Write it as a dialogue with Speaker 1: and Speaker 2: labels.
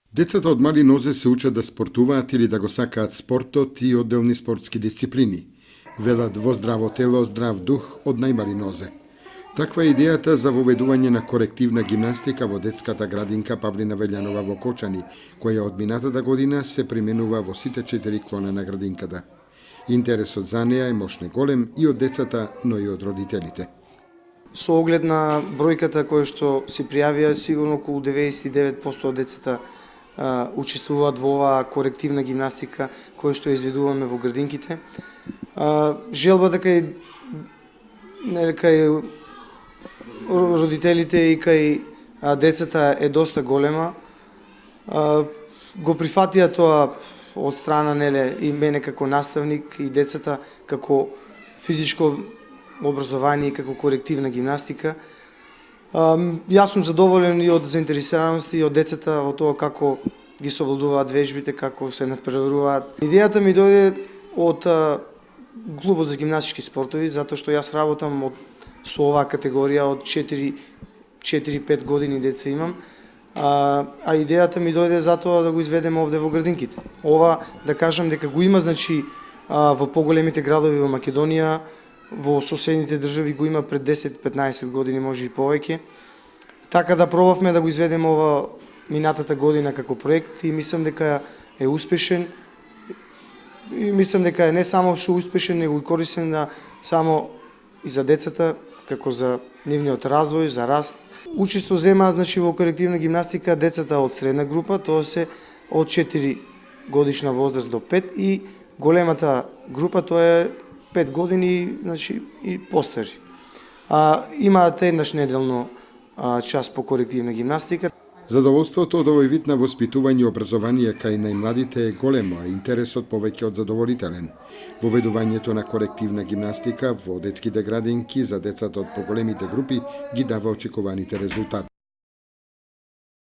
Speaker 1: Децата од мали нозе се учат да спортуваат или да го сакаат спортот и одделни спортски дисциплини. Велат во здраво тело, здрав дух од најмали нозе. Таква е идејата за воведување на корективна гимнастика во детската градинка Павлина Велјанова во Кочани, која од минатата година се применува во сите 4 клона на градинката. Интересот за неа е мощно голем и од децата, но и од родителите.
Speaker 2: Со оглед на бројката која што се пријавија, сигурно околу 99% од децата учествуваат во оваа корективна гимнастика која што изведуваме во градинките. Желбата кај родителите и кај децата е доста голема. Го прифатија тоа од страна и мене како наставник и децата како физичко образование и како корективна гимнастика. Јас сум задоволен и од заинтересираност и од децата во тоа како ги совладуваат вежбите, како се надпреваруваат. Идејата ми дојде од клубот за гимнастички спортови, затоа што јас работам со оваа категорија од 4-5 години деца имам. А идејата ми дојде затоа да го изведем овде во градинките. Ова, да кажам дека го има, во поголемите градови во Македонија, во соседните држави го има пред 10-15 години, може и повеќе. Така да пробавме да го изведем ова минатата година како проект и мислам дека е успешен. И мислам дека е не само што успешен, него и корисен само и за децата, како за нивниот развој, за раст. Учество зема во корективна гимнастика децата од средна група, тоа се од 4 годишна возраст до 5 и големата група тоа е 5 години, и постари. Имаат еднаш неделно час по корективна гимнастика.
Speaker 1: Задоволството од овој вид на воспитување и образование кај најмладите е големо, а интересот повеќе од задоволителен. Воведувањето на корективна гимнастика во детските градинки за децата од поголемите групи ги дава очекуваните резултати.